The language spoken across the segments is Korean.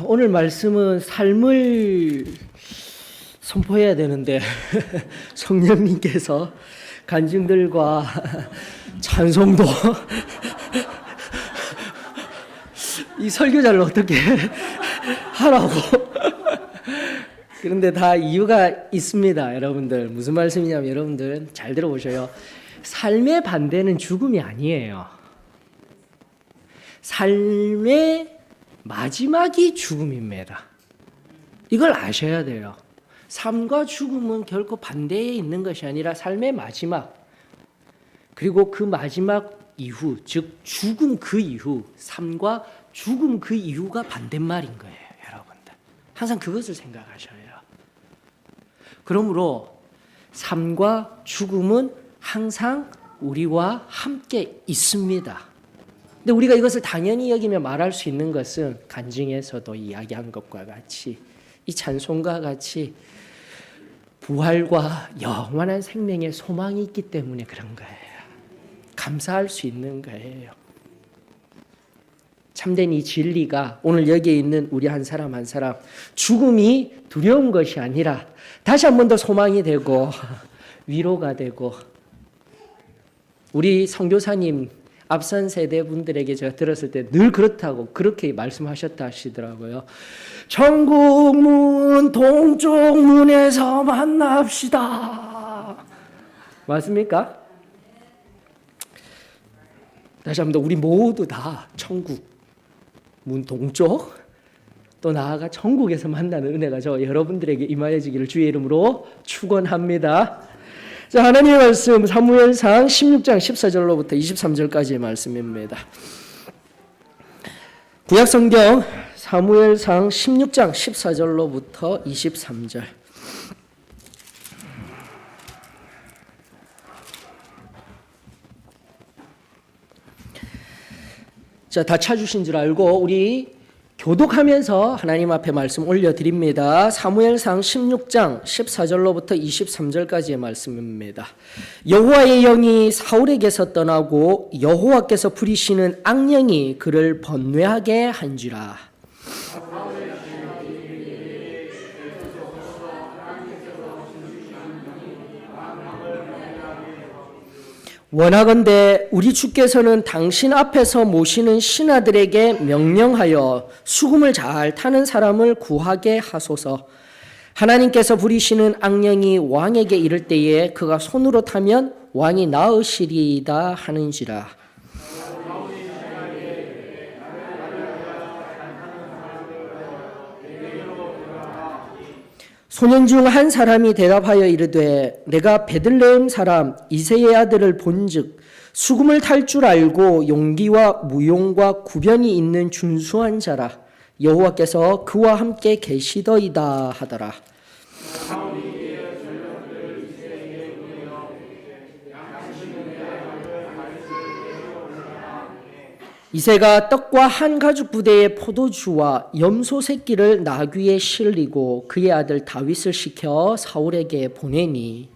오늘 말씀은 삶을 선포해야 되는데 성령님께서 간증들과 찬송도 이 설교자를 어떻게 하라고 그런데 다 이유가 있습니다. 여러분들 무슨 말씀이냐면 여러분들 잘 들어보셔요. 삶의 반대는 죽음이 아니에요. 삶의 마지막이 죽음입니다. 이걸 아셔야 돼요. 삶과 죽음은 결코 반대에 있는 것이 아니라 삶의 마지막, 그리고 그 마지막 이후, 즉 죽음 그 이후, 삶과 죽음 그 이후가 반대말인 거예요. 여러분들 항상 그것을 생각하셔야 해요. 그러므로 삶과 죽음은 항상 우리와 함께 있습니다. 근데 우리가 이것을 당연히 여기며 말할 수 있는 것은 간증에서도 이야기한 것과 같이, 이 찬송과 같이 부활과 영원한 생명의 소망이 있기 때문에 그런 거예요. 감사할 수 있는 거예요. 참된 이 진리가 오늘 여기에 있는 우리 한 사람 한 사람, 죽음이 두려운 것이 아니라 다시 한 번 더 소망이 되고 위로가 되고, 우리 선교사님 앞선 세대 분들에게 제가 들었을 때 늘 그렇다고 그렇게 말씀하셨다 하시더라고요. 천국문 동쪽 문에서 만납시다. 맞습니까? 다시 한 번 더 우리 모두 다 천국 문 동쪽, 또 나아가 천국에서 만나는 은혜가 저 여러분들에게 임하여지기를 주의 이름으로 축원합니다. 자, 하나님의 말씀 사무엘상 16장 14절로부터 23절까지의 말씀입니다. 구약성경 사무엘상 16장 14절로부터 23절. 자, 다 찾으신 줄 알고 우리 교독하면서 하나님 앞에 말씀 올려드립니다. 사무엘상 16장 14절로부터 23절까지의 말씀입니다. 여호와의 영이 사울에게서 떠나고 여호와께서 부리시는 악령이 그를 번뇌하게 한지라. 원하건대 우리 주께서는 당신 앞에서 모시는 신하들에게 명령하여 수금을 잘 타는 사람을 구하게 하소서. 하나님께서 부리시는 악령이 왕에게 이를 때에 그가 손으로 타면 왕이 나으시리이다 하는지라. 소년 중 한 사람이 대답하여 이르되 내가 베들레헴 사람 이새의 아들을 본즉 수금을 탈 줄 알고 용기와 무용과 구변이 있는 준수한 자라. 여호와께서 그와 함께 계시더이다 하더라. 이새가 떡과 한 가죽 부대의 포도주와 염소 새끼를 나귀에 실리고 그의 아들 다윗을 시켜 사울에게 보내니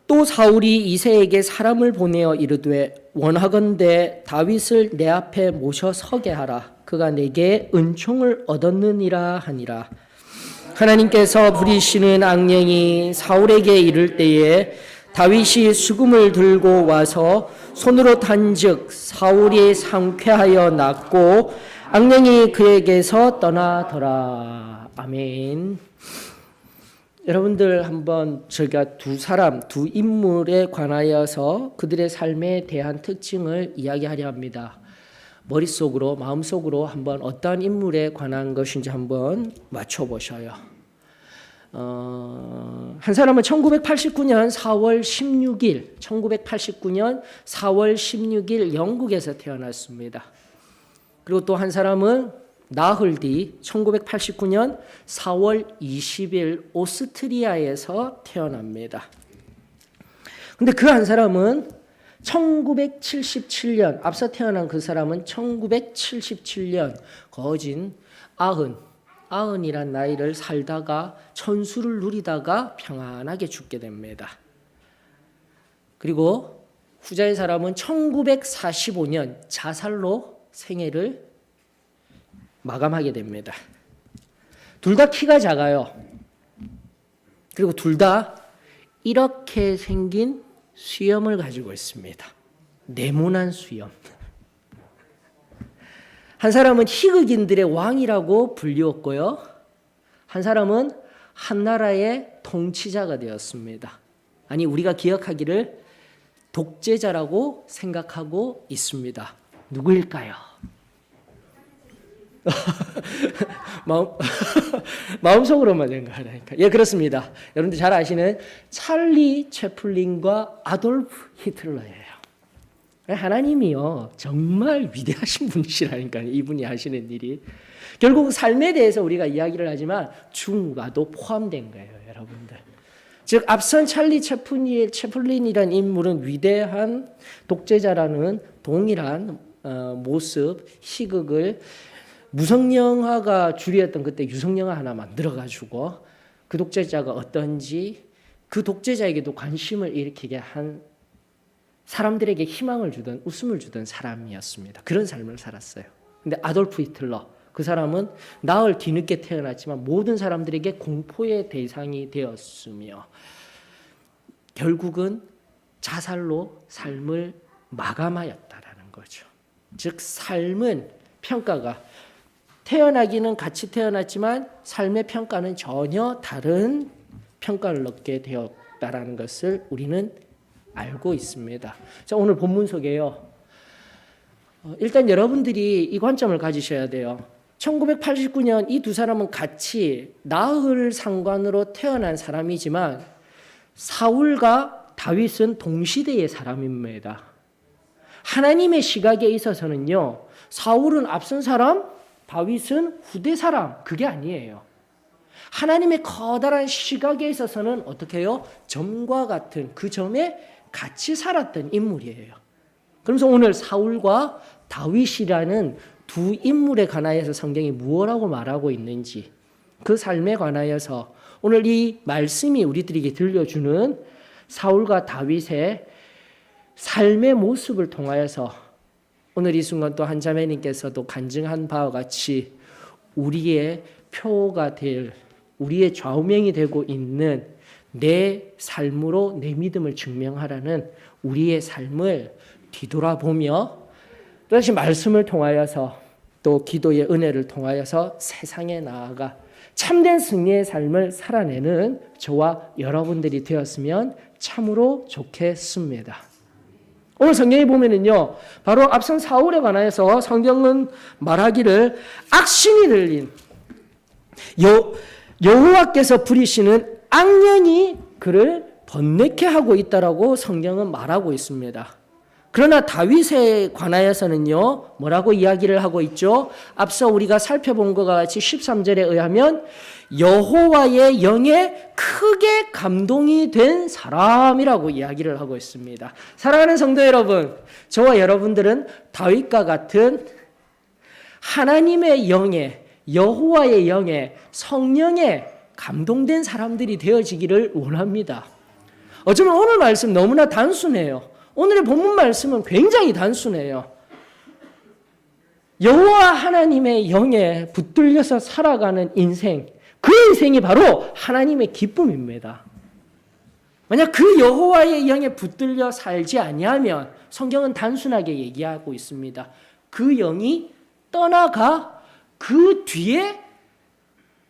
또 사울이 이새에게 사람을 보내어 이르되 원하건대 다윗을 내 앞에 모셔 서게 하라. 그가 내게 은총을 얻었느니라 하니라. 하나님께서 부리시는 악령이 사울에게 이를 때에 다윗이 수금을 들고 와서 손으로 탄즉 사울이 상쾌하여 낫고 악령이 그에게서 떠나더라. 아멘. 여러분들 한번 제가 두 인물에 관하여서 그들의 삶에 대한 특징을 이야기하려 합니다. 머릿속으로 마음속으로 한번 어떤 인물에 관한 것인지 한번 맞춰보셔요. 한 사람은 1989년 4월 16일 영국에서 태어났습니다. 그리고 또 한 사람은 나흘 뒤 1989년 4월 20일 오스트리아에서 태어납니다. 근데 그 한 사람은 1977년, 앞서 태어난 그 사람은 1977년 거진 90이란 나이를 살다가 천수를 누리다가 평안하게 죽게 됩니다. 그리고 후자의 사람은 1945년 자살로 생애를 마감하게 됩니다. 둘 다 키가 작아요. 그리고 둘 다 이렇게 생긴 수염을 가지고 있습니다. 네모난 수염. 한 사람은 희극인들의 왕이라고 불리웠고요. 한 사람은 한 나라의 통치자가 되었습니다. 아니, 우리가 기억하기를 독재자라고 생각하고 있습니다. 누구일까요? 마음속으로만 생각하라니까. 예, 그렇습니다. 여러분들 잘 아시는 찰리 채플린과 아돌프 히틀러예요. 하나님이요, 정말 위대하신 분이시라니까요. 이분이 하시는 일이. 결국 삶에 대해서 우리가 이야기를 하지만 중과도 포함된 거예요, 여러분들. 즉, 앞선 찰리 채플린이라는 인물은 위대한 독재자라는 동일한 모습, 희극을 무성영화가 주류였던 그때 유성영화 하나 만들어가지고 그 독재자가 어떤지, 그 독재자에게도 관심을 일으키게 한, 사람들에게 희망을 주던, 웃음을 주던 사람이었습니다. 그런 삶을 살았어요. 근데 아돌프 히틀러, 그 사람은 나흘 뒤늦게 태어났지만 모든 사람들에게 공포의 대상이 되었으며 결국은 자살로 삶을 마감하였다라는 거죠. 즉, 삶은 평가가, 태어나기는 같이 태어났지만 삶의 평가는 전혀 다른 평가를 얻게 되었다라는 것을 우리는 알고 있습니다. 자, 오늘 본문 속에요. 일단 여러분들이 이 관점을 가지셔야 돼요. 1989년 이 두 사람은 같이 나흘 상관으로 태어난 사람이지만 사울과 다윗은 동시대의 사람입니다. 하나님의 시각에 있어서는요, 사울은 앞선 사람, 다윗은 후대 사람, 그게 아니에요. 하나님의 커다란 시각에 있어서는 어떻게 해요? 점과 같은 그 점에 같이 살았던 인물이에요. 그러면서 오늘 사울과 다윗이라는 두 인물에 관하여서 성경이 무엇라고 말하고 있는지, 그 삶에 관하여서 오늘 이 말씀이 우리들에게 들려주는 사울과 다윗의 삶의 모습을 통하여서 오늘 이 순간 또 한 자매님께서도 간증한 바와 같이 우리의 표가 될, 우리의 좌우명이 되고 있는 내 삶으로 내 믿음을 증명하라는 우리의 삶을 뒤돌아보며 또다시 말씀을 통하여서 또 기도의 은혜를 통하여서 세상에 나아가 참된 승리의 삶을 살아내는 저와 여러분들이 되었으면 참으로 좋겠습니다. 오늘 성경에 보면은요, 바로 앞선 사울에 관하여서 성경은 말하기를 악신이 들린 여호와께서 부리시는 악령이 그를 번뇌케 하고 있다라고 성경은 말하고 있습니다. 그러나 다윗에 관하여서는요, 뭐라고 이야기를 하고 있죠? 앞서 우리가 살펴본 것과 같이 13절에 의하면 여호와의 영에 크게 감동이 된 사람이라고 이야기를 하고 있습니다. 사랑하는 성도 여러분, 저와 여러분들은 다윗과 같은 하나님의 영에, 여호와의 영에, 성령에 감동된 사람들이 되어지기를 원합니다. 어쩌면 오늘 말씀 너무나 단순해요. 오늘의 본문 말씀은 굉장히 단순해요. 여호와 하나님의 영에 붙들려서 살아가는 인생, 그 인생이 바로 하나님의 기쁨입니다. 만약 그 여호와의 영에 붙들려 살지 아니하면 성경은 단순하게 얘기하고 있습니다. 그 영이 떠나가 그 뒤에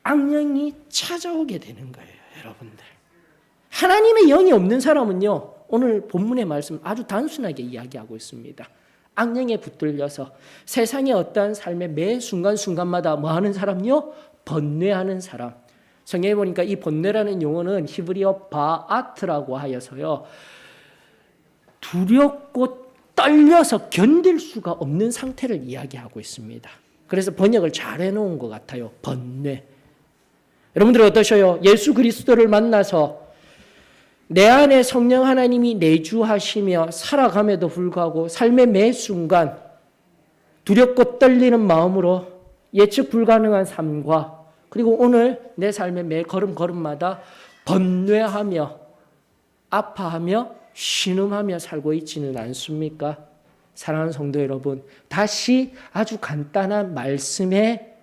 악령이 찾아오게 되는 거예요, 여러분들. 하나님의 영이 없는 사람은요, 오늘 본문의 말씀 아주 단순하게 이야기하고 있습니다. 악령에 붙들려서 세상의 어떠한 삶의 매 순간순간마다 뭐 하는 사람요? 번뇌하는 사람. 성경에 보니까 이 번뇌라는 용어는 히브리어 바아트라고 하여서요, 두렵고 떨려서 견딜 수가 없는 상태를 이야기하고 있습니다. 그래서 번역을 잘 해놓은 것 같아요. 번뇌. 여러분들 어떠셔요? 예수 그리스도를 만나서 내 안에 성령 하나님이 내주하시며 살아감에도 불구하고 삶의 매 순간 두렵고 떨리는 마음으로 예측 불가능한 삶과, 그리고 오늘 내 삶의 매 걸음걸음마다 번뇌하며 아파하며 신음하며 살고 있지는 않습니까? 사랑하는 성도 여러분, 다시 아주 간단한 말씀에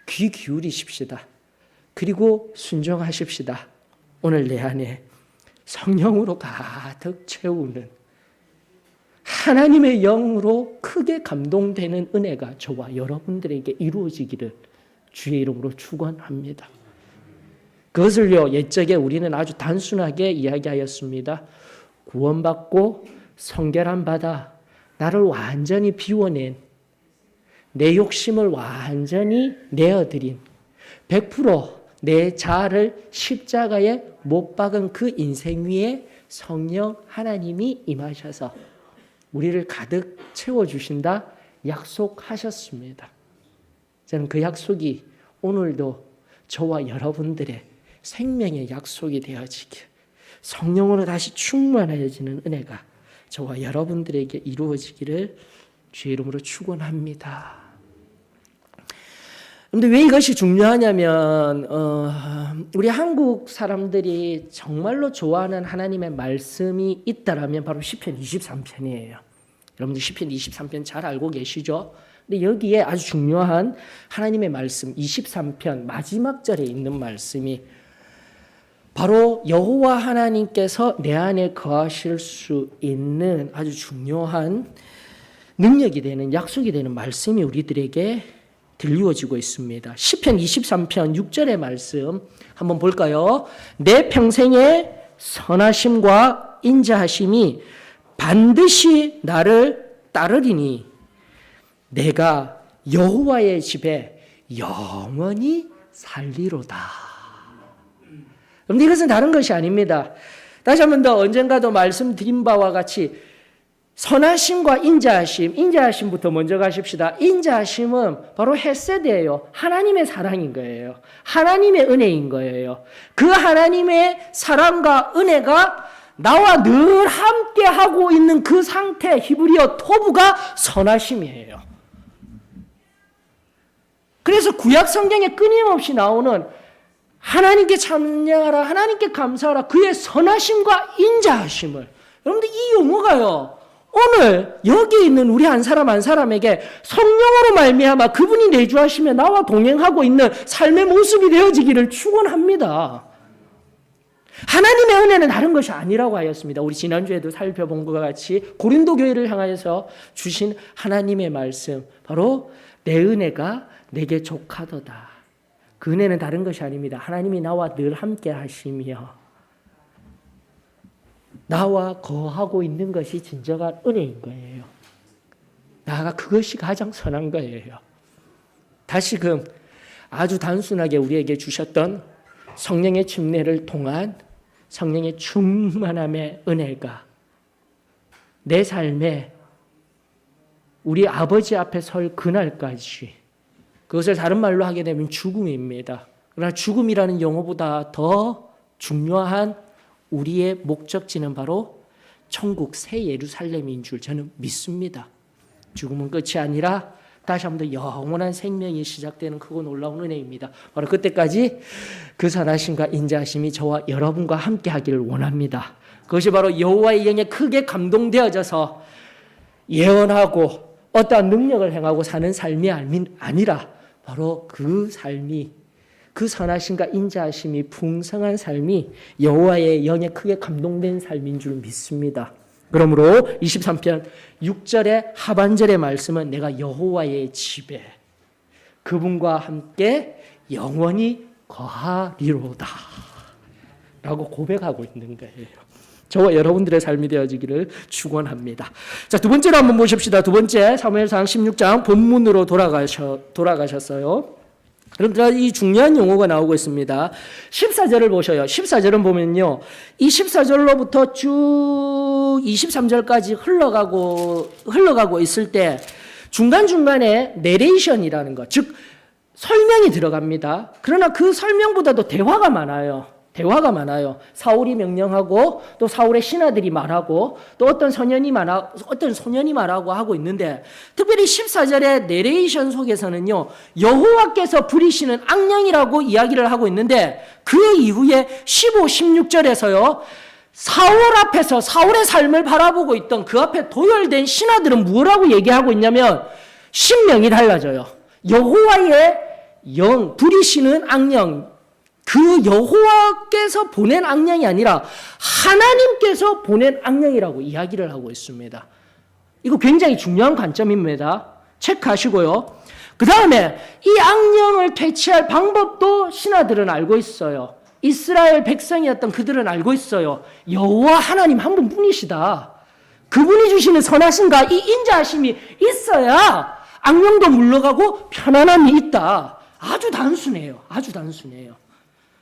귀 기울이십시다. 그리고 순종하십시다. 오늘 내 안에 성령으로 가득 채우는 하나님의 영으로 크게 감동되는 은혜가 저와 여러분들에게 이루어지기를 주의 이름으로 축원합니다. 그것을요, 옛적에 우리는 아주 단순하게 이야기하였습니다. 구원받고 성결함 받아 나를 완전히 비워낸, 내 욕심을 완전히 내어드린, 100% 내 자아를 십자가에 못 박은 그 인생 위에 성령 하나님이 임하셔서 우리를 가득 채워주신다 약속하셨습니다. 저는 그 약속이 오늘도 저와 여러분들의 생명의 약속이 되어지길, 성령으로 다시 충만해지는 은혜가 저와 여러분들에게 이루어지기를 주의 이름으로 축원합니다. 그런데 왜 이것이 중요하냐면 우리 한국 사람들이 정말로 좋아하는 하나님의 말씀이 있다라면 바로 시편 23편이에요. 여러분들 시편 23편 잘 알고 계시죠? 근데 여기에 아주 중요한 하나님의 말씀 23편 마지막 절에 있는 말씀이 바로 여호와 하나님께서 내 안에 거하실 수 있는 아주 중요한 능력이 되는, 약속이 되는 말씀이 우리들에게 들리워지고 있습니다. 시편 23편 6절의 말씀 한번 볼까요? 내 평생의 선하심과 인자하심이 반드시 나를 따르리니 내가 여호와의 집에 영원히 살리로다. 그런데 이것은 다른 것이 아닙니다. 다시 한 번 더 언젠가도 말씀드린 바와 같이 선하심과 인자하심, 인자하심부터 먼저 가십시다. 인자하심은 바로 헤세드예요. 하나님의 사랑인 거예요. 하나님의 은혜인 거예요. 그 하나님의 사랑과 은혜가 나와 늘 함께 하고 있는 그 상태, 히브리어 토부가 선하심이에요. 그래서 구약 성경에 끊임없이 나오는 하나님께 찬양하라, 하나님께 감사하라, 그의 선하심과 인자하심을, 여러분들 이 용어가요, 오늘 여기 있는 우리 한 사람 한 사람에게 성령으로 말미암아 그분이 내주하시며 나와 동행하고 있는 삶의 모습이 되어지기를 축원합니다. 하나님의 은혜는 다른 것이 아니라고 하였습니다. 우리 지난주에도 살펴본 것과 같이 고린도 교회를 향하여서 주신 하나님의 말씀, 바로 내 은혜가 내게 족하도다. 그 은혜는 다른 것이 아닙니다. 하나님이 나와 늘 함께 하시며 나와 거하고 있는 것이 진정한 은혜인 거예요. 나아가 그것이 가장 선한 거예요. 다시금 아주 단순하게 우리에게 주셨던 성령의 침례를 통한 성령의 충만함의 은혜가 내 삶에 우리 아버지 앞에 설 그날까지, 그것을 다른 말로 하게 되면 죽음입니다. 그러나 죽음이라는 용어보다 더 중요한 우리의 목적지는 바로 천국 새 예루살렘인 줄 저는 믿습니다. 죽음은 끝이 아니라 다시 한번 더 영원한 생명이 시작되는 크고 놀라운 은혜입니다. 바로 그때까지 그 선하심과 인자하심이 저와 여러분과 함께 하기를 원합니다. 그것이 바로 여호와의 영에 크게 감동되어져서 예언하고 어떠한 능력을 행하고 사는 삶이 아니라 바로 그 삶이, 그 선하심과 인자하심이 풍성한 삶이 여호와의 영에 크게 감동된 삶인 줄 믿습니다. 그러므로 23편 6절의 하반절의 말씀은 내가 여호와의 집에 그분과 함께 영원히 거하리로다 라고 고백하고 있는 거예요. 저와 여러분들의 삶이 되어지기를 축원합니다. 자, 두 번째로 한번 보십시다. 두 번째 사무엘상 16장 본문으로 돌아가셨어요. 여러분들 이 중요한 용어가 나오고 있습니다. 14절을 보셔요. 14절은 보면요, 이 14절로부터 쭉 23절까지 흘러가고 있을 때 중간중간에 내레이션이라는 것, 즉 설명이 들어갑니다. 그러나 그 설명보다도 대화가 많아요. 사울이 명령하고 또 사울의 신하들이 말하고 또 어떤 소년이 말하고 하고 있는데, 특별히 14절의 내레이션 속에서는요, 여호와께서 부리시는 악령이라고 이야기를 하고 있는데, 그 이후에 15, 16절에서요 사울 앞에서 사울의 삶을 바라보고 있던 그 앞에 도열된 신하들은 뭐라고 얘기하고 있냐면 신명이 달라져요. 여호와의 영, 부리시는 악령, 그 여호와께서 보낸 악령이 아니라 하나님께서 보낸 악령이라고 이야기를 하고 있습니다. 이거 굉장히 중요한 관점입니다. 체크하시고요. 그 다음에 이 악령을 퇴치할 방법도 신하들은 알고 있어요. 이스라엘 백성이었던 그들은 알고 있어요. 여호와 하나님 한 분뿐이시다. 그분이 주시는 선하심과 이 인자하심이 있어야 악령도 물러가고 편안함이 있다. 아주 단순해요. 아주 단순해요.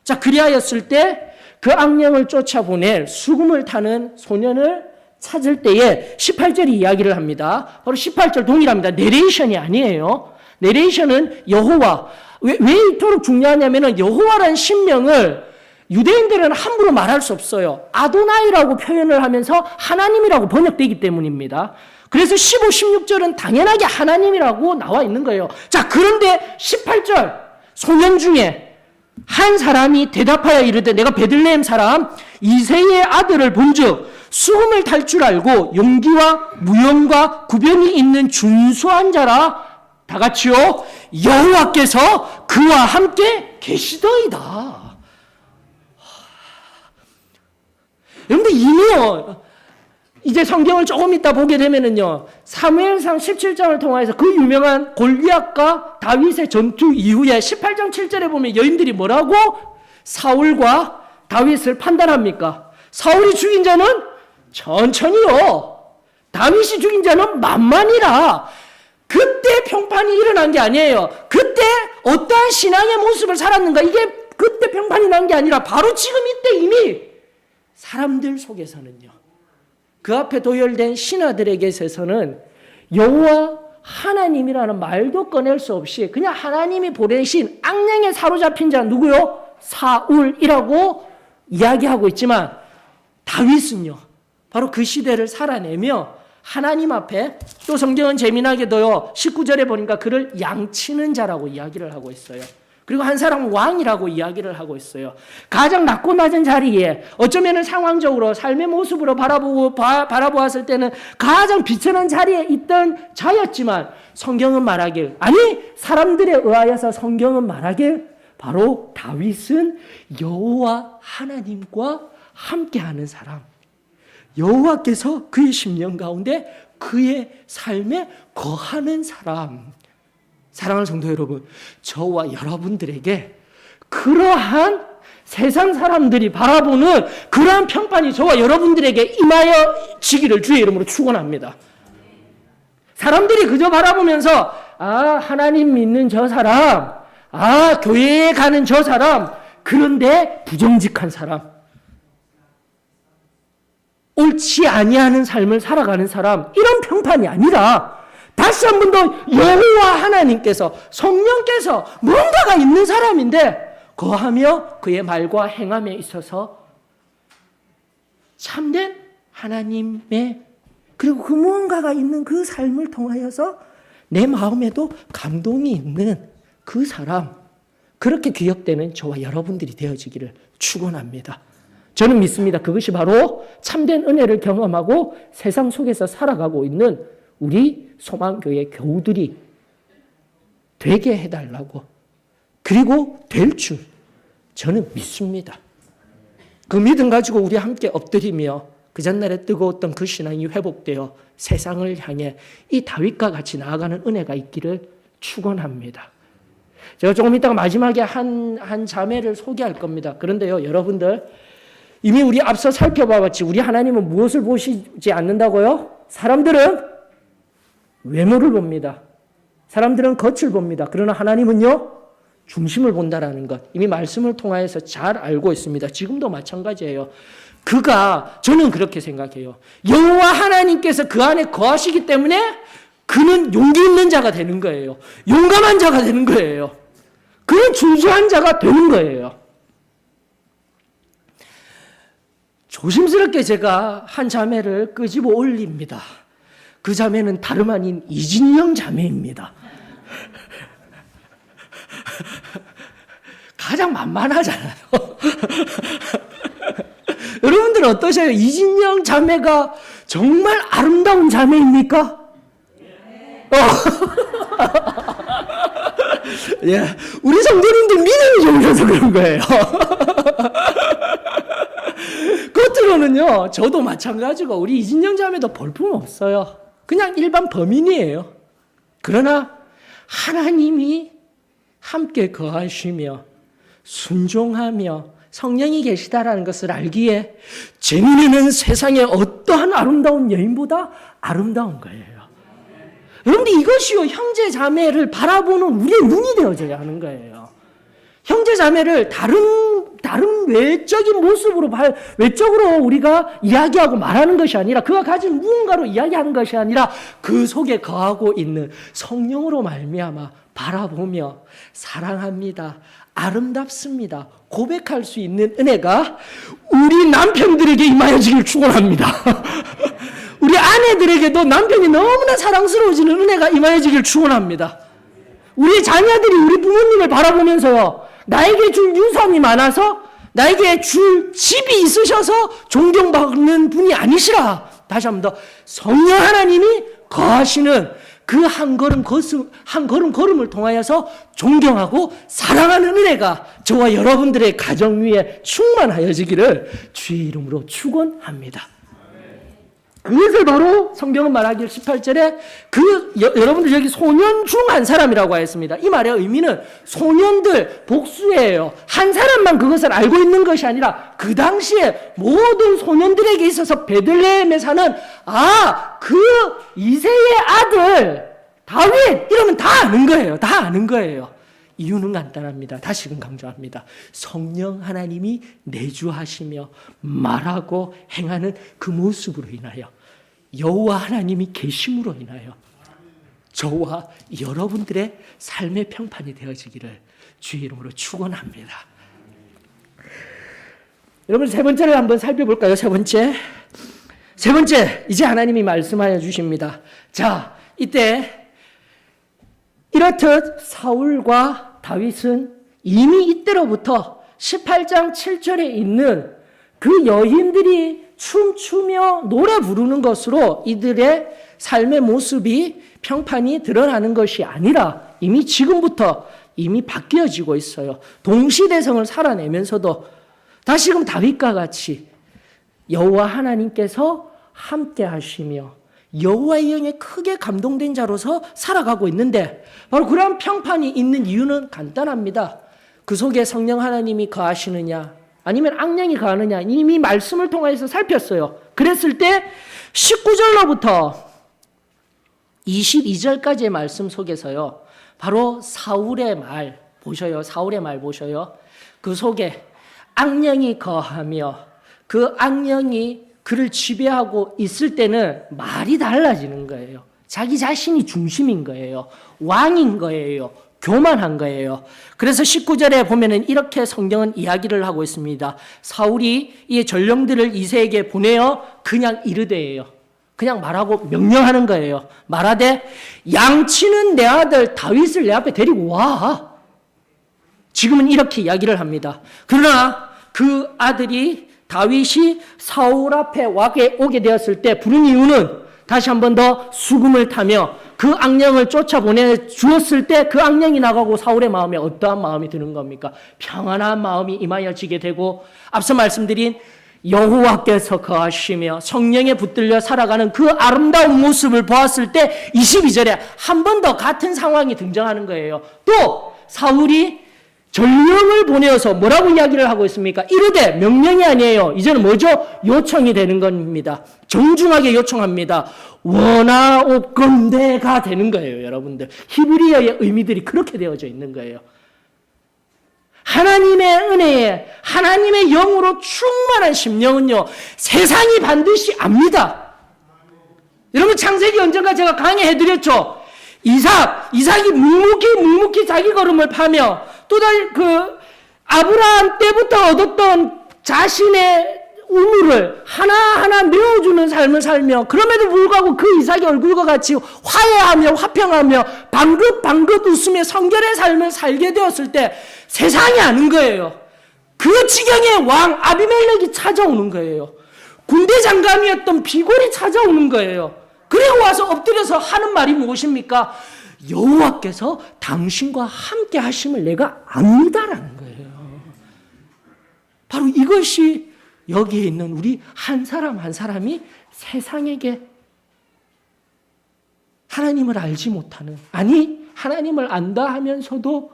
자, 그리하였을 때 그 악령을 쫓아보낼 수금을 타는 소년을 찾을 때에 18절이 이야기를 합니다. 바로 18절 동일합니다. 내레이션이 아니에요. 내레이션은 여호와. 왜 이토록 중요하냐면은 여호와라는 신명을 유대인들은 함부로 말할 수 없어요. 아도나이라고 표현을 하면서 하나님이라고 번역되기 때문입니다. 그래서 15, 16절은 당연하게 하나님이라고 나와 있는 거예요. 자, 그런데 18절 소년 중에 한 사람이 대답하여 이르되 내가 베들레헴 사람 이새의 아들을 본즉 수금을 탈 줄 알고 용기와 무용과 구변이 있는 준수한 자라. 다 같이요. 여호와께서 그와 함께 계시더이다. 여러분들 이미요. 이제 성경을 조금 이따 보게 되면은요. 사무엘상 17장을 통해서 그 유명한 골리앗과 다윗의 전투 이후에 18장 7절에 보면 여인들이 뭐라고 사울과 다윗을 판단합니까? 사울이 죽인 자는 천천히요. 다윗이 죽인 자는 만만이라. 그때 평판이 일어난 게 아니에요. 그때 어떠한 신앙의 모습을 살았는가, 이게 그때 평판이 난 게 아니라 바로 지금 이때 이미 사람들 속에서는요. 그 앞에 도열된 신하들에게서는 여호와 하나님이라는 말도 꺼낼 수 없이 그냥 하나님이 보내신 악령에 사로잡힌 자 누구요? 사울이라고 이야기하고 있지만 다윗은요. 바로 그 시대를 살아내며 하나님 앞에, 또 성경은 재미나게도요. 19절에 보니까 그를 양치는 자라고 이야기를 하고 있어요. 그리고 한 사람은 왕이라고 이야기를 하고 있어요. 가장 낮고 낮은 자리에 어쩌면 상황적으로 삶의 모습으로 바라보았을 때는 가장 비천한 자리에 있던 자였지만 성경은 말하길, 아니 사람들에 의하여서 성경은 말하길 바로 다윗은 여호와 하나님과 함께하는 사람, 여호와께서 그의 심령 가운데 그의 삶에 거하는 사람. 사랑하는 성도 여러분, 저와 여러분들에게 그러한 세상 사람들이 바라보는 그러한 평판이 저와 여러분들에게 임하여 지기를 주의 이름으로 축원합니다. 사람들이 그저 바라보면서 하나님 믿는 저 사람, 교회에 가는 저 사람, 그런데 부정직한 사람, 옳지 아니하는 삶을 살아가는 사람, 이런 평판이 아니라 다시 한 번 더 여호와 하나님께서, 성령께서 뭔가가 있는 사람인데 거하며 그의 말과 행함에 있어서 참된 하나님의, 그리고 그 무언가가 있는 그 삶을 통하여서 내 마음에도 감동이 있는 그 사람, 그렇게 기억되는 저와 여러분들이 되어지기를 축원합니다. 저는 믿습니다. 그것이 바로 참된 은혜를 경험하고 세상 속에서 살아가고 있는 우리 소망교회 교우들이 되게 해달라고, 그리고 될 줄 저는 믿습니다. 그 믿음 가지고 우리 함께 엎드리며 그 전날에 뜨거웠던 그 신앙이 회복되어 세상을 향해 이 다윗과 같이 나아가는 은혜가 있기를 축원합니다. 제가 조금 이따가 마지막에 한 자매를 소개할 겁니다. 그런데요, 여러분들 이미 우리 앞서 살펴봐봤지, 우리 하나님은 무엇을 보시지 않는다고요? 사람들은 외모를 봅니다. 사람들은 겉을 봅니다. 그러나 하나님은요, 중심을 본다라는 것 이미 말씀을 통하여서 잘 알고 있습니다. 지금도 마찬가지예요. 저는 그렇게 생각해요. 여호와 하나님께서 그 안에 거하시기 때문에 그는 용기 있는 자가 되는 거예요. 용감한 자가 되는 거예요. 그는 준수한 자가 되는 거예요. 조심스럽게 제가 한 자매를 끄집어 올립니다. 그 자매는 다름 아닌 이진영 자매입니다. 가장 만만하잖아요. 여러분들 어떠세요? 이진영 자매가 정말 아름다운 자매입니까? 예, 우리 성도님들 믿음이 좋으셔서 그런 거예요. 겉으로는요, 저도 마찬가지고 우리 이진영 자매도 볼품 없어요. 그냥 일반 범인이에요. 그러나 하나님이 함께 거하시며 순종하며 성령이 계시다라는 것을 알기에 제니는 세상의 어떠한 아름다운 여인보다 아름다운 거예요. 여러분들 이것이요, 형제 자매를 바라보는 우리의 눈이 되어져야 하는 거예요. 형제 자매를 다른 외적인 모습으로 외적으로 우리가 이야기하고 말하는 것이 아니라 그가 가진 무언가로 이야기하는 것이 아니라 그 속에 거하고 있는 성령으로 말미암아 바라보며 사랑합니다, 아름답습니다 고백할 수 있는 은혜가 우리 남편들에게 임하여지길 축원합니다. 우리 아내들에게도 남편이 너무나 사랑스러워지는 은혜가 임하여지길 축원합니다. 우리 자녀들이 우리 부모님을 바라보면서요, 나에게 줄 유산이 많아서 나에게 줄 집이 있으셔서 존경받는 분이 아니시라. 다시 한 번 더, 성령 하나님이 거하시는 그 한 걸음 걸음을 통하여서 존경하고 사랑하는 은혜가 저와 여러분들의 가정 위에 충만하여지기를 주의 이름으로 축원합니다. 그것을 바로 성경은 말하길 18절에 여러분들 여기 소년 중 한 사람이라고 하였습니다. 이 말의 의미는 소년들 복수예요. 한 사람만 그것을 알고 있는 것이 아니라 그 당시에 모든 소년들에게 있어서 베들레헴에 사는 그 이새의 아들 다윗 이러면 다 아는 거예요. 다 아는 거예요. 이유는 간단합니다. 다시금 강조합니다. 성령 하나님이 내주하시며 말하고 행하는 그 모습으로 인하여 여호와 하나님이 계심으로 인하여 저와 여러분들의 삶의 평판이 되어지기를 주의 이름으로 축원합니다. 여러분 세 번째를 한번 살펴볼까요? 세 번째 이제 하나님이 말씀하여 주십니다. 자, 이때 이렇듯 사울과 다윗은 이미 이때로부터 18장 7절에 있는 그 여인들이 춤추며 노래 부르는 것으로 이들의 삶의 모습이 평판이 드러나는 것이 아니라 이미 지금부터 이미 바뀌어지고 있어요. 동시대성을 살아내면서도 다시금 다윗과 같이 여호와 하나님께서 함께 하시며 여호와의 영에 크게 감동된 자로서 살아가고 있는데 바로 그런 평판이 있는 이유는 간단합니다. 그 속에 성령 하나님이 거하시느냐 아니면 악령이 거하느냐 이미 말씀을 통해서 살폈어요. 그랬을 때 19절로부터 22절까지의 말씀 속에서요. 바로 사울의 말 보셔요. 사울의 말 보셔요. 그 속에 악령이 거하며 그 악령이 그를 지배하고 있을 때는 말이 달라지는 거예요. 자기 자신이 중심인 거예요. 왕인 거예요. 교만한 거예요. 그래서 19절에 보면은 이렇게 성경은 이야기를 하고 있습니다. 사울이 이 전령들을 이새에게 보내어 그냥 이르되예요. 그냥 말하고 명령하는 거예요. 말하되 양치는 내 아들 다윗을 내 앞에 데리고 와. 지금은 이렇게 이야기를 합니다. 그러나 그 아들이 다윗이 사울 앞에 오게 되었을 때 부른 이유는 다시 한 번 더 수금을 타며 그 악령을 쫓아보내 주었을 때 그 악령이 나가고 사울의 마음에 어떠한 마음이 드는 겁니까? 평안한 마음이 임하여지게 되고 앞서 말씀드린 여호와께서 거하시며 성령에 붙들려 살아가는 그 아름다운 모습을 보았을 때 22절에 한 번 더 같은 상황이 등장하는 거예요. 또 사울이 전령을 보내어서 뭐라고 이야기를 하고 있습니까? 이르되 명령이 아니에요. 이제는 뭐죠? 요청이 되는 겁니다. 정중하게 요청합니다. 원하옵건대가 되는 거예요, 여러분들. 히브리어의 의미들이 그렇게 되어져 있는 거예요. 하나님의 은혜에 하나님의 영으로 충만한 심령은요, 세상이 반드시 압니다. 여러분 창세기 언젠가 제가 강의해드렸죠. 이삭이 묵묵히 자기 걸음을 파며 또다시 그 아브라함 때부터 얻었던 자신의 우물을 하나하나 메워주는 삶을 살며 그럼에도 불구하고 그 이삭의 얼굴과 같이 화해하며 화평하며 방긋방긋 웃으며 성결의 삶을 살게 되었을 때 세상이 아는 거예요. 그 지경의 왕 아비멜렉이 찾아오는 거예요. 군대 장관이었던 비골이 찾아오는 거예요. 그리고 와서 엎드려서 하는 말이 무엇입니까? 여호와께서 당신과 함께 하심을 내가 압니다라는 거예요. 바로 이것이 여기에 있는 우리 한 사람 한 사람이 세상에게 하나님을 알지 못하는, 아니 하나님을 안다 하면서도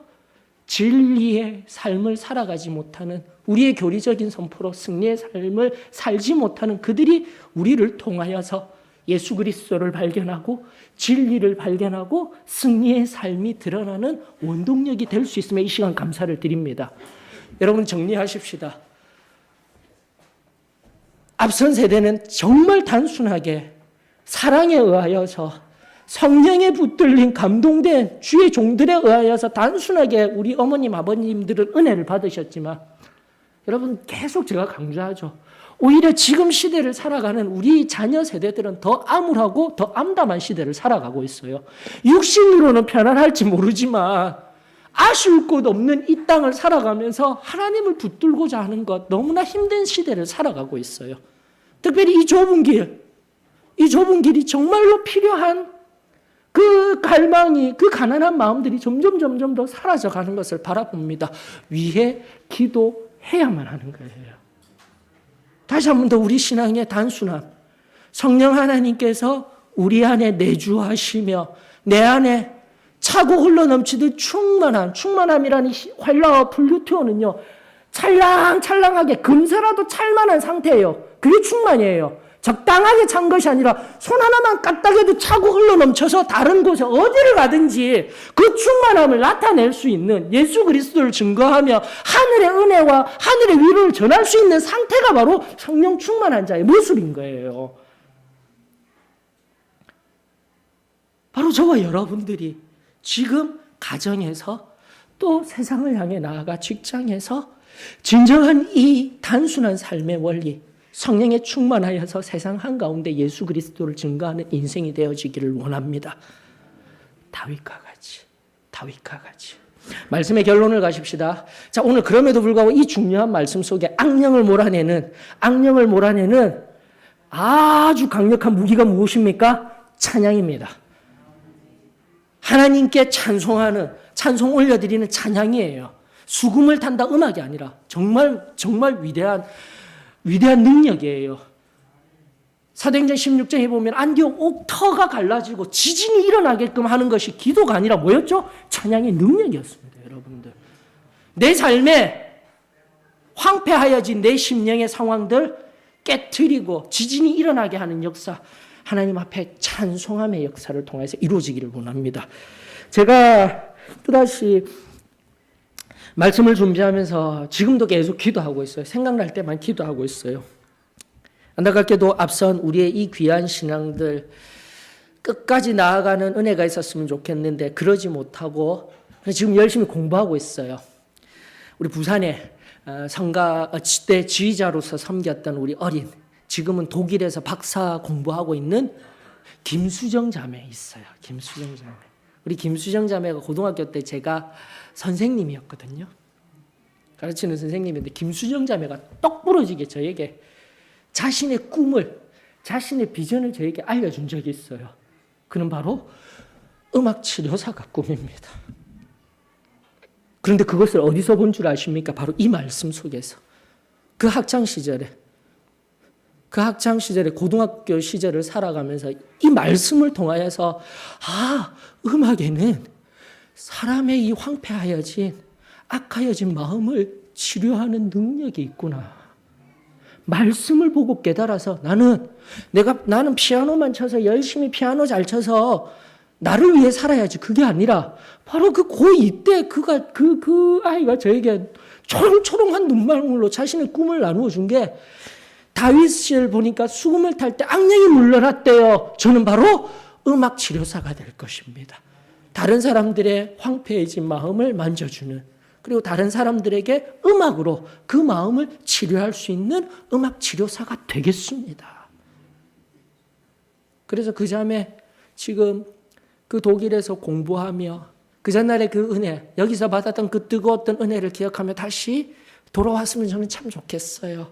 진리의 삶을 살아가지 못하는, 우리의 교리적인 선포로 승리의 삶을 살지 못하는 그들이 우리를 통하여서 예수 그리스도를 발견하고 진리를 발견하고 승리의 삶이 드러나는 원동력이 될 수 있음에 이 시간 감사를 드립니다. 여러분 정리하십시다. 앞선 세대는 정말 단순하게 사랑에 의하여서, 성령에 붙들린 감동된 주의 종들에 의하여서 단순하게 우리 어머님 아버님들은 은혜를 받으셨지만, 여러분 계속 제가 강조하죠. 오히려 지금 시대를 살아가는 우리 자녀 세대들은 더 암울하고 더 암담한 시대를 살아가고 있어요. 육신으로는 편안할지 모르지만 아쉬울 것 없는 이 땅을 살아가면서 하나님을 붙들고자 하는 것, 너무나 힘든 시대를 살아가고 있어요. 특별히 이 좁은 길이 정말로 필요한 그 갈망이, 그 가난한 마음들이 점점 더 사라져가는 것을 바라봅니다. 위해 기도해야만 하는 거예요. 다시 한 번 더 우리 신앙의 단순함, 성령 하나님께서 우리 안에 내주하시며 내 안에 차고 흘러넘치듯 충만함이라는 활라와 플루토는요, 찰랑찰랑하게 금세라도 찰만한 상태예요. 그게 충만이에요. 적당하게 찬 것이 아니라 손 하나만 까딱해도 차고 흘러넘쳐서 다른 곳에 어디를 가든지 그 충만함을 나타낼 수 있는, 예수 그리스도를 증거하며 하늘의 은혜와 하늘의 위로를 전할 수 있는 상태가 바로 성령 충만한 자의 모습인 거예요. 바로 저와 여러분들이 지금 가정에서 또 세상을 향해 나아가 직장에서 진정한 이 단순한 삶의 원리, 성령에 충만하여서 세상 한가운데 예수 그리스도를 증거하는 인생이 되어지기를 원합니다. 다윗과 같이. 말씀의 결론을 가십시다. 자, 오늘 그럼에도 불구하고 이 중요한 말씀 속에 악령을 몰아내는 아주 강력한 무기가 무엇입니까? 찬양입니다. 하나님께 찬송 올려드리는 찬양이에요. 수금을 탄다 음악이 아니라 정말 위대한 능력이에요. 사도행전 16장에 보면 안디옥 옥터가 갈라지고 지진이 일어나게끔 하는 것이 기도가 아니라 뭐였죠? 찬양의 능력이었습니다. 여러분들, 내 삶에 황폐하여진 내 심령의 상황들 깨트리고 지진이 일어나게 하는 역사, 하나님 앞에 찬송함의 역사를 통해서 이루어지기를 원합니다. 제가 또다시 말씀을 준비하면서 지금도 계속 기도하고 있어요. 생각날 때만 기도하고 있어요. 안타깝게도 앞선 우리의 이 귀한 신앙들 끝까지 나아가는 은혜가 있었으면 좋겠는데 그러지 못하고 지금 열심히 공부하고 있어요. 우리 부산에 성가 때 지휘자로서 섬겼던 우리 어린, 지금은 독일에서 박사 공부하고 있는 김수정 자매 있어요. 김수정 자매. 우리 김수정 자매가 고등학교 때 제가 선생님이었거든요. 가르치는 선생님인데 김수정 자매가 똑 부러지게 저에게 자신의 꿈을, 자신의 비전을 저에게 알려준 적이 있어요. 그는 바로 음악 치료사가 꿈입니다. 그런데 그것을 어디서 본 줄 아십니까? 바로 이 말씀 속에서. 그 학창 시절에 고등학교 시절을 살아가면서 이 말씀을 통하여서 음악에는 사람의 이 황폐하여진 악하여진 마음을 치료하는 능력이 있구나. 말씀을 보고 깨달아서 나는 피아노만 쳐서 열심히 피아노 잘 쳐서 나를 위해 살아야지. 그게 아니라 바로 그 고2 때 그 아이가 저에게 초롱초롱한 눈망울로 자신의 꿈을 나누어 준 게, 다윗을 보니까 수금을 탈 때 악령이 물러났대요. 저는 바로 음악 치료사가 될 것입니다. 다른 사람들의 황폐해진 마음을 만져주는, 그리고 다른 사람들에게 음악으로 그 마음을 치료할 수 있는 음악 치료사가 되겠습니다. 그래서 그 자매 지금 그 독일에서 공부하며 그 전날의 그 은혜, 여기서 받았던 그 뜨거웠던 은혜를 기억하며 다시 돌아왔으면 저는 참 좋겠어요.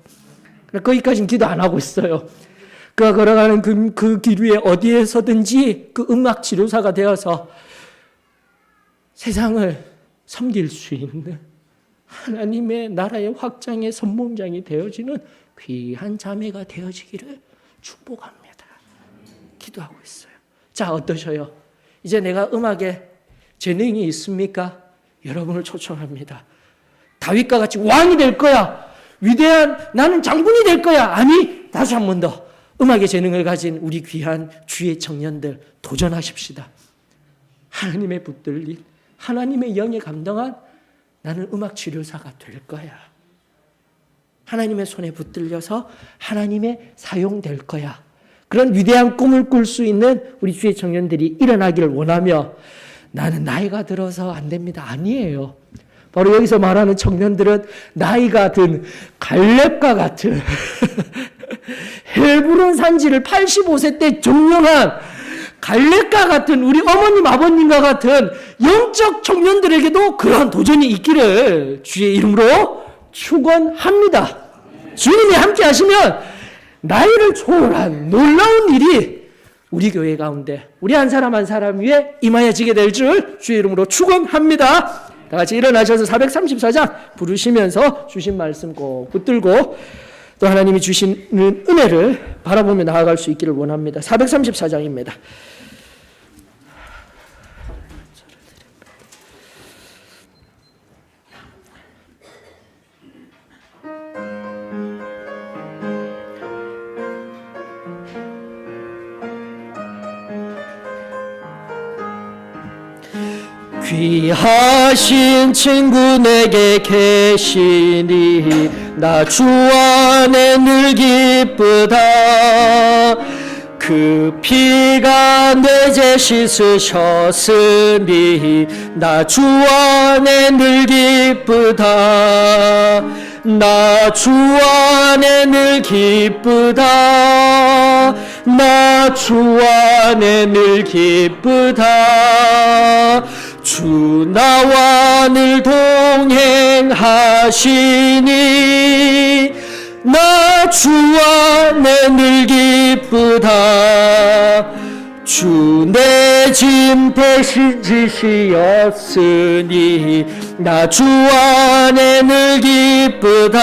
거기까지는 기도 안 하고 있어요. 그가 걸어가는 그 길 위에 어디에서든지 그 음악 치료사가 되어서 세상을 섬길 수 있는 하나님의 나라의 확장의 선봉장이 되어지는 귀한 자매가 되어지기를 축복합니다. 기도하고 있어요. 자, 어떠셔요? 이제 내가 음악에 재능이 있습니까? 여러분을 초청합니다. 다윗과 같이 왕이 될 거야. 위대한 나는 장군이 될 거야. 아니, 다시 한 번 더 음악의 재능을 가진 우리 귀한 주의 청년들 도전하십시다. 하나님의 붙들린 하나님의 영에 감동한 나는 음악 치료사가 될 거야. 하나님의 손에 붙들려서 하나님의 사용될 거야. 그런 위대한 꿈을 꿀 수 있는 우리 주의 청년들이 일어나기를 원하며 나는 나이가 들어서 안 됩니다. 아니에요. 바로 여기서 말하는 청년들은 나이가 든 갈렙과 같은 헬브론 산지를 85세 때 종영한 갈렙과 같은 우리 어머님 아버님과 같은 영적 청년들에게도 그러한 도전이 있기를 주의 이름으로 축원합니다. 주님이 함께 하시면 나이를 초월한 놀라운 일이 우리 교회 가운데 우리 한 사람 한 사람 위에 임하여지게 될 줄 주의 이름으로 축원합니다. 다 같이 일어나셔서 434장 부르시면서 주신 말씀 꼭 붙들고 또 하나님이 주시는 은혜를 바라보며 나아갈 수 있기를 원합니다. 434장입니다. 귀하신 친구 내게 계시니 나 주 안에 늘 기쁘다. 그 피가 내 죄 씻으셨으니 나 주 안에 늘 기쁘다. 나 주 안에 늘 기쁘다. 나 주 안에 늘 기쁘다. 주 나와 늘 동행하시니 나 주 안에 늘 기쁘다. 주 내 짐 대신 지시었으니 나 주 안에 늘 기쁘다.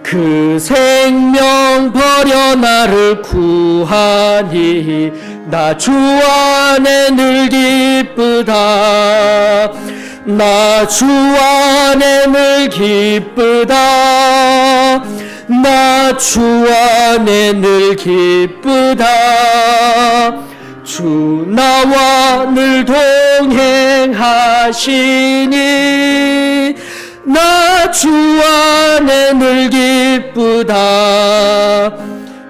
그 생명 버려 나를 구하니 나 주 안에 늘 기쁘다. 나 주 안에 늘 기쁘다. 나 주 안에 늘 기쁘다. 주 나와 늘 동행하시니 나 주 안에 늘 기쁘다.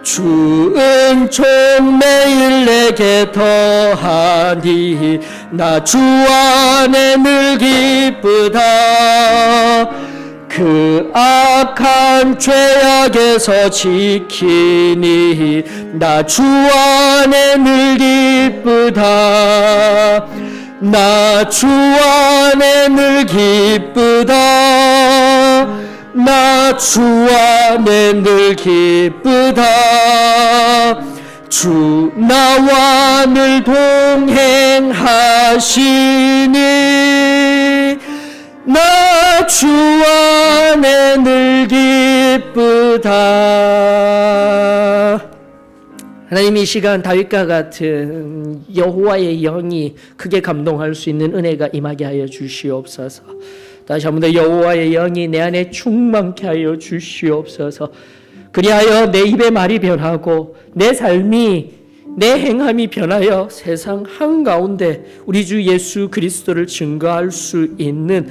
주 은총 매일 내게 더하니 나 주 안에 늘 기쁘다. 그 악한 죄악에서 지키니 나 주 안에 늘 기쁘다. 나 주 안에 늘 기쁘다. 나 주 안에 늘 기쁘다. 주 나와 늘 동행하시니 나 주 안에 늘 기쁘다. 하나님 이 시간 다윗과 같은 여호와의 영이 크게 감동할 수 있는 은혜가 임하게 하여 주시옵소서. 다시 한 번 더 여호와의 영이 내 안에 충만케 하여 주시옵소서. 그리하여 내 입의 말이 변하고 내 삶이 내 행함이 변하여 세상 한가운데 우리 주 예수 그리스도를 증거할 수 있는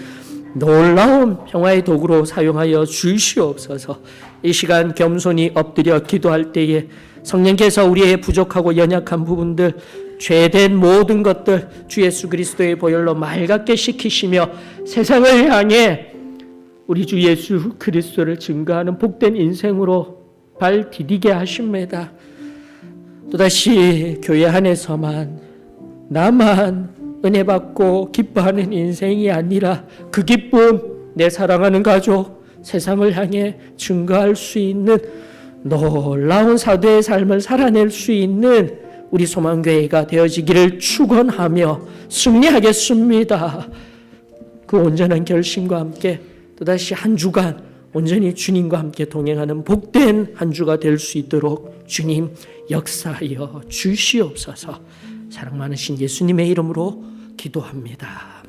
놀라운 평화의 도구로 사용하여 주시옵소서. 이 시간 겸손히 엎드려 기도할 때에 성령께서 우리의 부족하고 연약한 부분들, 죄된 모든 것들 주 예수 그리스도의 보혈로 맑게 씻기시며 세상을 향해 우리 주 예수 그리스도를 증거하는 복된 인생으로 발 디디게 하십니다. 또다시 교회 안에서만 나만 은혜 받고 기뻐하는 인생이 아니라 그 기쁨, 내 사랑하는 가족, 세상을 향해 증거할 수 있는 놀라운 사도의 삶을 살아낼 수 있는 우리 소망교회가 되어지기를 축원하며 승리하겠습니다. 그 온전한 결심과 함께 또다시 한 주간 온전히 주님과 함께 동행하는 복된 한 주가 될 수 있도록 주님 역사하여 주시옵소서. 사랑 많으신 예수님의 이름으로 기도합니다.